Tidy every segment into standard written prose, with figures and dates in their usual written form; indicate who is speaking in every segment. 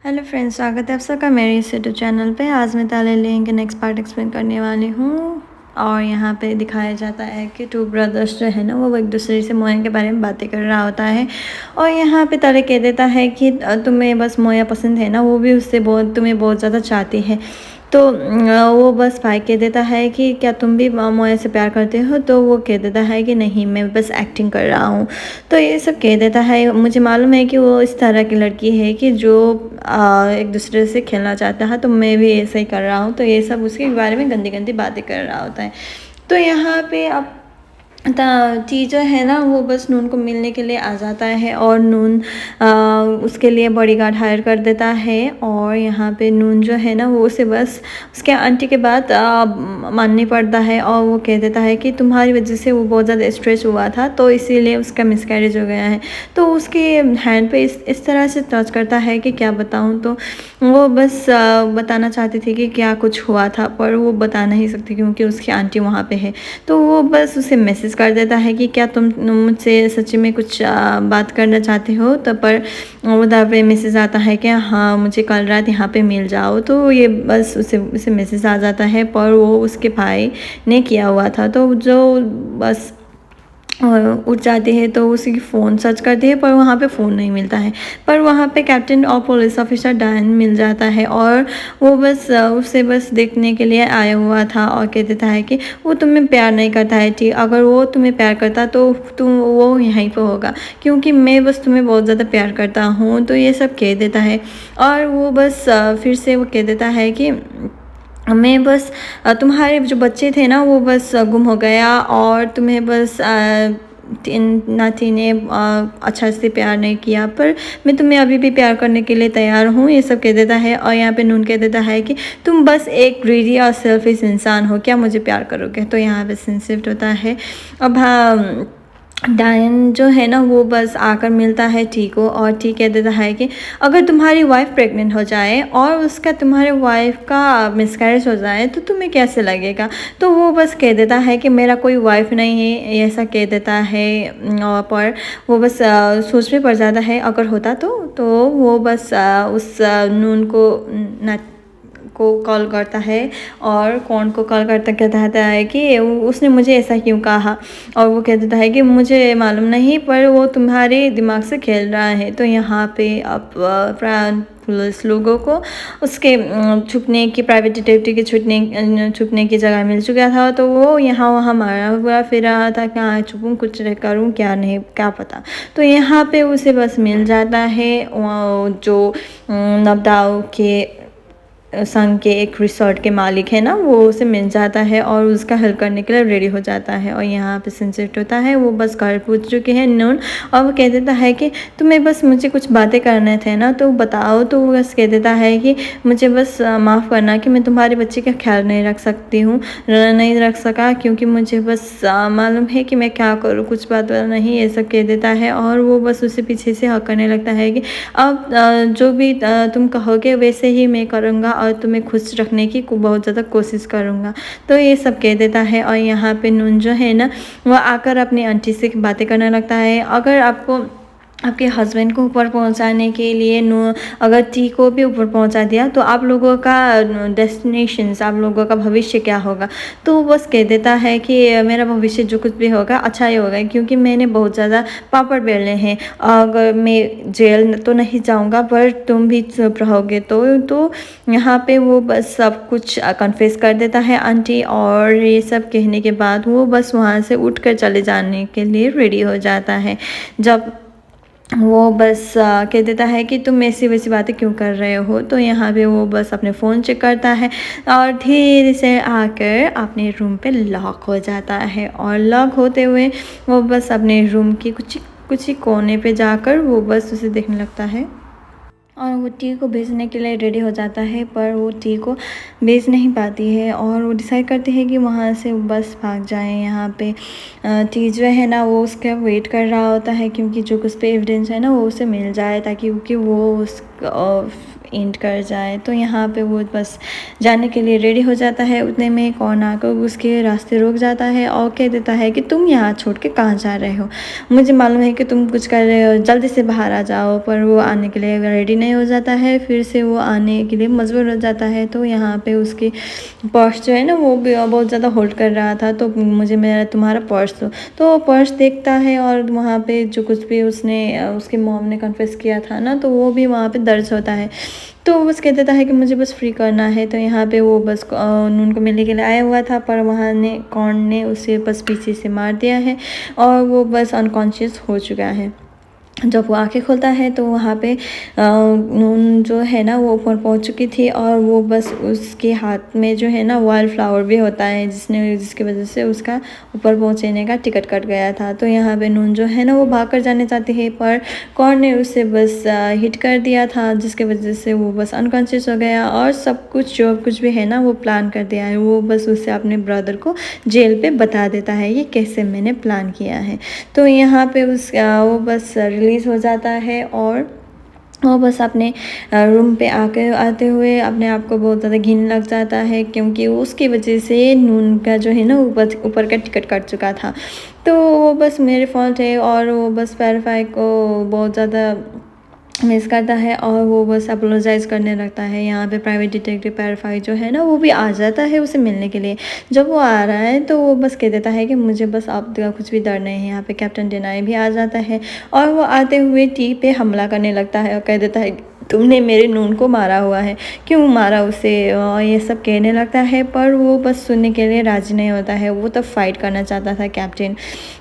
Speaker 1: Hello friends, स्वागत है आप सबका मेरे इस यूट्यूब चैनल पे। आज मैं ताले लिंक के नेक्स्ट पार्ट एक्सप्लेन करने वाली हूँ। और यहाँ पे दिखाया जाता है कि टू ब्रदर्स जो है ना वो एक दूसरे से मोया के बारे में बातें कर रहा होता है। और यहाँ पे ताले कह देता है कि तुम्हें बस मोया पसंद है ना, वो भी उससे तुम्हें बहुत ज़्यादा चाहती है। तो वो बस भाई कह देता है कि क्या तुम भी मोया से प्यार करते हो? तो वो कह देता है कि नहीं, मैं बस एक्टिंग कर रहा हूँ। तो ये सब कह देता है। मुझे मालूम है कि वो इस तरह की लड़की है कि जो एक दूसरे से खेलना चाहता है, तो मैं भी ऐसा ही कर रहा हूँ। तो ये सब उसके बारे में गंदी गंदी बातें कर रहा होता है। तो यहाँ पे अब टीचर है ना वो बस नून को मिलने के लिए आ जाता है। और नून उसके लिए बॉडीगार्ड हायर कर देता है। और यहाँ पे नून जो है ना वो उसे बस उसके आंटी के बात माननी पड़ता है। और वो कह देता है कि तुम्हारी वजह से वो बहुत ज़्यादा स्ट्रेस हुआ था, तो इसीलिए उसका मिसकैरेज हो गया है। तो उसके हैंड पे इस तरह से टच करता है कि क्या बताऊँ। तो वो बस बताना चाहती थी कि क्या कुछ हुआ था, पर वो बता नहीं सकती क्योंकि उसकी आंटी वहाँ पे है। तो वो बस उसे मैसेज कर देता है कि क्या तुम मुझसे सच्ची में कुछ बात करना चाहते हो। तो पर उधर पे मैसेज आता है कि हाँ, मुझे कल रात यहाँ पे मिल जाओ। तो ये बस उसे मैसेज आ जाता है, पर वो उसके भाई ने किया हुआ था। तो जो बस उठ जाती है तो उसी की फ़ोन सर्च करती है, पर वहाँ पे फ़ोन नहीं मिलता है। पर वहाँ पे कैप्टन और पुलिस ऑफिसर डायन मिल जाता है। और वो बस उसे बस देखने के लिए आया हुआ था। और कह देता है कि वो तुम्हें प्यार नहीं करता है। ठीक, अगर वो तुम्हें प्यार करता तो तुम वो यहीं पे होगा, क्योंकि मैं बस तुम्हें बहुत ज़्यादा प्यार करता हूँ। तो ये सब कह देता है। और वो बस फिर से वो कह देता है कि मैं बस तुम्हारे जो बच्चे थे ना वो बस गुम हो गया, और तुम्हें बस नाती ने अच्छा से प्यार नहीं किया, पर मैं तुम्हें अभी भी प्यार करने के लिए तैयार हूँ। ये सब कह देता है। और यहाँ पे नून कह देता है कि तुम बस एक ग्रीडी और सेल्फिश इंसान हो, क्या मुझे प्यार करोगे? तो यहाँ पे सेंसिटिव होता है। अब हाँ, डायन जो है ना वो बस आकर मिलता है टी को। और टी कह देता है कि अगर तुम्हारी वाइफ प्रेग्नेंट हो जाए और उसका तुम्हारे वाइफ का मिसकैरेज हो जाए तो तुम्हें कैसे लगेगा? तो वो बस कह देता है कि मेरा कोई वाइफ नहीं है, ऐसा कह देता है। और पर वो बस सोच में पड़ जाता है अगर होता तो वो बस उस नून को कॉल करता है। और कौन को कॉल करता कहता है कि उसने मुझे ऐसा क्यों कहा। और वो कह देता है कि मुझे मालूम नहीं, पर वो तुम्हारे दिमाग से खेल रहा है। तो यहाँ पे अब पुलिस लोगों को उसके छुपने की, प्राइवेट डिटेक्टिव के छुपने की जगह मिल चुका था। तो वो यहाँ वहाँ मारा हुआ फिर रहा था, कहाँ छुपूँ, कुछ करूँ क्या, नहीं क्या पता। तो यहाँ पे उसे बस मिल जाता है जो नवदाव के संग के एक रिसोर्ट के मालिक है ना, वो उसे मिल जाता है और उसका हेल्प करने के लिए रेडी हो जाता है। और यहाँ पे सनसेट होता है। वो बस घर पूछ चुके हैं नून। और वो कह देता है कि तुम्हें बस मुझे कुछ बातें करने थे ना, तो बताओ। तो वो बस कह देता है कि मुझे बस माफ़ करना कि मैं तुम्हारे बच्चे का ख्याल नहीं रख सकती हूँ, नहीं रख सका, क्योंकि मुझे बस मालूम है कि मैं क्या करूँ, कुछ बात नहीं, ये सब कह देता है। और वो बस उसे पीछे से हक करने लगता है कि अब जो भी तुम कहोगे वैसे ही मैं करूँगा, और तुम्हें खुश रखने की बहुत ज़्यादा कोशिश करूँगा। तो ये सब कह देता है। और यहाँ पे नून जो है ना वो आकर अपनी आंटी से बातें करने लगता है। अगर आपको आपके हस्बैंड को ऊपर पहुंचाने के लिए अगर टी को भी ऊपर पहुंचा दिया तो आप लोगों का डेस्टिनेशंस, आप लोगों का भविष्य क्या होगा? तो वो बस कह देता है कि मेरा भविष्य जो कुछ भी होगा अच्छा ही होगा, क्योंकि मैंने बहुत ज़्यादा पापड़ बेले हैं। अगर मैं जेल तो नहीं जाऊंगा, पर तुम भी चुप रहोगे तो यहाँ पे वो बस सब कुछ कन्फेस कर देता है आंटी। और ये सब कहने के बाद वो बस वहाँ से उठ कर चले जाने के लिए रेडी हो जाता है। जब वो बस कह देता है कि तुम ऐसी वैसी बातें क्यों कर रहे हो। तो यहाँ पे वो बस अपने फ़ोन चेक करता है और धीरे से आकर अपने रूम पे लॉक हो जाता है। और लॉक होते हुए वो बस अपने रूम की कुछ ही कोने पे जाकर वो बस उसे देखने लगता है। और वो टी को भेजने के लिए रेडी हो जाता है, पर वो टी को भेज नहीं पाती है। और वो डिसाइड करती है कि वहाँ से बस भाग जाए। यहाँ पे टी जो है ना वो उसका वेट कर रहा होता है, क्योंकि जो कुछ पे एविडेंस है ना वो उसे मिल जाए, ताकि क्योंकि वो एंड कर जाए। तो यहाँ पे वो बस जाने के लिए रेडी हो जाता है, उतने में कौन आकर उसके रास्ते रोक जाता है और कह देता है कि तुम यहाँ छोड़ के कहाँ जा रहे हो, मुझे मालूम है कि तुम कुछ कर रहे हो, जल्दी से बाहर आ जाओ। पर वो आने के लिए रेडी नहीं हो जाता है, फिर से वो आने के लिए मजबूर हो जाता है। तो यहाँ पे उसकी पर्स जो है ना वो भी बहुत ज़्यादा होल्ड कर रहा था, तो मुझे मेरा तुम्हारा पर्स दो। तो वो पर्स देखता है और वहाँ पे जो कुछ भी उसने उसके मॉम ने कन्फेस किया था ना, तो वो भी वहाँ पे दर्ज होता है। तो वो बस कह देता है कि मुझे बस फ्री करना है। तो यहाँ पे वो बस नून को मिलने के लिए आया हुआ था, पर वहाँ ने कौन ने उसे बस पीछे से मार दिया है और वो बस अनकॉन्शियस हो चुका है। जब वो आंखें खोलता है तो वहाँ पे नून जो है ना वो ऊपर पहुँच चुकी थी और वो बस उसके हाथ में जो है ना वाइल्ड फ्लावर भी होता है, जिसकी वजह से उसका ऊपर पहुँचने का टिकट कट गया था। तो यहाँ पे नून जो है ना वो भाग कर जाने चाहती है, पर कौन ने उसे बस हिट कर दिया था, जिसकी वजह से वो बस अनकॉन्शियस हो गया और सब कुछ जो कुछ भी है ना वो प्लान कर दिया है। वो बस उससे अपने ब्रदर को जेल पे बता देता है ये कैसे मैंने प्लान किया है। तो यहाँ पे वो बस रिलीज़ हो जाता है और वो बस अपने रूम पे आते हुए अपने आप को बहुत ज़्यादा घिन लग जाता है, क्योंकि उसकी वजह से नून का जो है ना ऊपर का टिकट कट चुका था। तो वो बस मेरे फॉल्ट है और वो बस पैराफाई को बहुत ज़्यादा मिस करता है और वो बस अपोलोजाइज़ करने लगता है। यहाँ पे प्राइवेट डिटेक्टिव पैराफाई जो है ना वो भी आ जाता है उसे मिलने के लिए। जब वो आ रहा है तो वो बस कह देता है कि मुझे बस आपका कुछ भी डर नहीं है। यहाँ पे कैप्टन डेनाई भी आ जाता है और वो आते हुए टी पे हमला करने लगता है और कह देता है तुमने मेरे नून को मारा हुआ है, क्यों मारा उसे, और ये सब कहने लगता है। पर वो बस सुनने के लिए राजी नहीं होता है, वो तो फाइट करना चाहता था कैप्टन,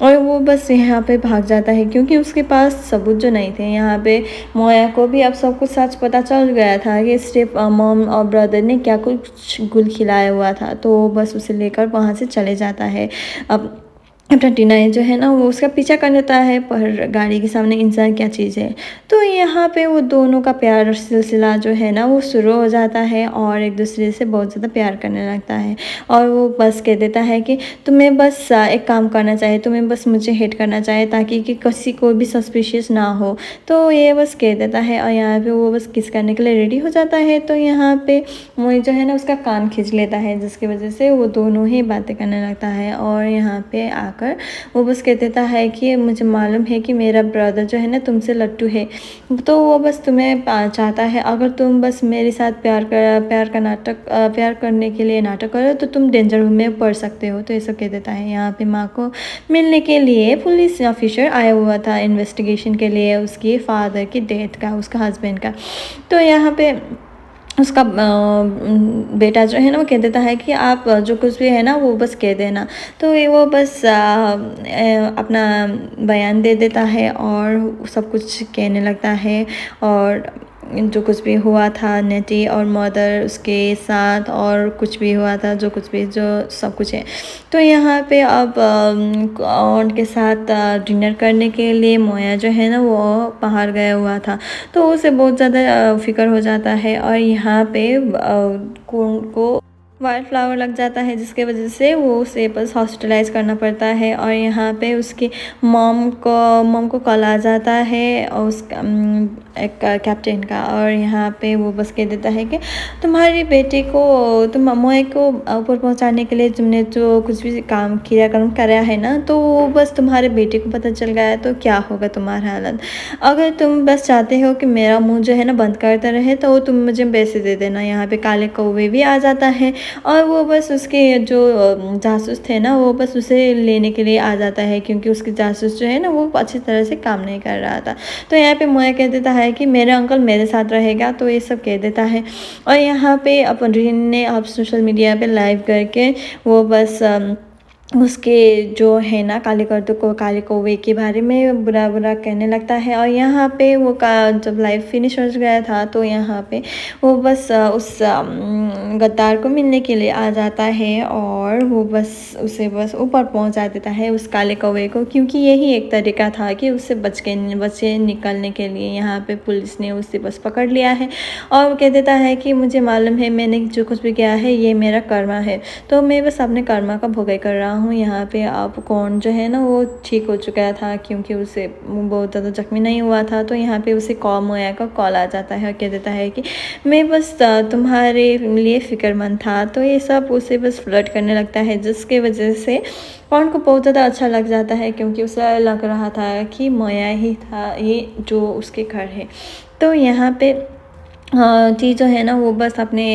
Speaker 1: और वो बस यहाँ पे भाग जाता है क्योंकि उसके पास सबूत जो नहीं थे। यहाँ पे मोया को भी अब सब कुछ सच पता चल गया था कि स्टेप मॉम और ब्रदर ने क्या कुछ गुल खिलाया हुआ था। तो वो बस उसे लेकर वहाँ से चले जाता है। अब अपना टीना जो है ना वो उसका पीछा कर लेता है, पर गाड़ी के सामने इंसान क्या चीज़ है। तो यहाँ पे वो दोनों का प्यार सिलसिला जो है ना वो शुरू हो जाता है और एक दूसरे से बहुत ज़्यादा प्यार करने लगता है। और वो बस कह देता है कि तुम्हें बस एक काम करना चाहिए, तुम्हें बस मुझे हिट करना चाहिए ताकि कि किसी को भी सस्पिशियस ना हो। तो ये बस कह देता है और यहाँ पे वो बस किस करने के लिए रेडी हो जाता है। तो यहाँ पे मोई जो है ना उसका कान खींच लेता है, जिसकी वजह से वो दोनों ही बातें करने लगता है। और यहाँ पे आकर वो बस कह देता है कि मुझे मालूम है कि मेरा ब्रदर जो है ना तुमसे लट्टू है, तो वो बस तुम्हें चाहता है, अगर तुम बस मेरे साथ प्यार करने के लिए नाटक करो तो तुम डेंजर में पड़ सकते हो। तो ये सब कह देता है। यहाँ पे माँ को मिलने के लिए पुलिस ऑफिसर आया हुआ था इन्वेस्टिगेशन के लिए उसकी फादर की डेथ का, उसका हस्बैंड का। तो यहाँ पे उसका बेटा जो है ना वो कह देता है कि आप जो कुछ भी है ना वो बस कह देना। तो ये वो बस अपना बयान दे देता है और सब कुछ कहने लगता है, और जो कुछ भी हुआ था नेटी और मदर उसके साथ, और कुछ भी हुआ था जो कुछ भी जो सब कुछ है। तो यहाँ पे अब उनके साथ डिनर करने के लिए मोया जो है ना वो बाहर गया हुआ था, तो उसे बहुत ज़्यादा फिक्र हो जाता है। और यहाँ पे को वाइल्ड फ्लावर लग जाता है, जिसके वजह से वो उसे बस हॉस्पिटलाइज करना पड़ता है। और यहाँ पे उसकी मॉम को कॉल आ जाता है और उसका एक कैप्टन का, और यहाँ पे वो बस कह देता है कि तुम्हारी बेटे को तुम मोए को ऊपर पहुँचाने के लिए तुमने जो कुछ भी कर्म कराया है ना, तो वो बस तुम्हारे बेटे को पता चल गया है तो क्या होगा तुम्हारा हालत। अगर तुम बस चाहते हो कि मेरा मुँह जो है ना बंद करता रहे तो तुम मुझे पैसे दे देना। यहाँ पे काले कौवे भी आ जाता है और वो बस उसके जो जासूस थे ना वो बस उसे लेने के लिए आ जाता है, क्योंकि उसके जासूस जो है ना वो अच्छी तरह से काम नहीं कर रहा था। तो यहाँ पे मोया कह देता है कि मेरा अंकल मेरे साथ रहेगा, तो ये सब कह देता है। और यहाँ पे अपन रीन ने अब सोशल मीडिया पे लाइव करके वो बस उसके जो है ना काले कौवे के बारे में बुरा कहने लगता है। और यहाँ पे वो जब लाइव फिनिश हो गया था तो यहाँ पे वो बस उस गद्दार को मिलने के लिए आ जाता है और वो बस उसे बस ऊपर पहुंचा देता है उस काले कौवे को, क्योंकि यही एक तरीका था कि उससे बचे निकलने के लिए। यहाँ पे पुलिस ने उसे बस पकड़ लिया है और वो कह देता है कि मुझे मालूम है मैंने जो कुछ भी किया है ये मेरा कर्मा है, तो मैं बस अपने कर्मा का भोग कर रहा हूँ। यहाँ पे अब कौन जो है ना वो ठीक हो चुका था, क्योंकि उसे बहुत ज़्यादा जख्मी नहीं हुआ था। तो यहाँ पे उसे मोया का कॉल आ जाता है और कह देता है कि मैं बस तुम्हारे लिए फ़िक्रमंद था। तो ये सब उसे बस फ्लर्ट करने लगता है, जिसके वजह से कौन को बहुत ज़्यादा अच्छा लग जाता है, क्योंकि उसे लग रहा था कि मोया ही था ये जो उसके घर है। तो यहाँ पे टी जो है ना वो बस अपने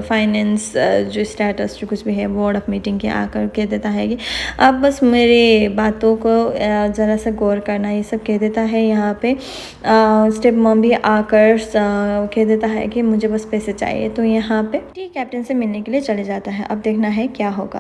Speaker 1: फाइनेंस जो स्टेटस जो कुछ भी है बोर्ड ऑफ मीटिंग के आकर कह देता है कि आप बस मेरे बातों को ज़रा सा गौर करना, ये सब कह देता है। यहाँ पे स्टेप मॉम भी आकर कह देता है कि मुझे बस पैसे चाहिए। तो यहाँ पे टी कैप्टन से मिलने के लिए चले जाता है। अब देखना है क्या होगा।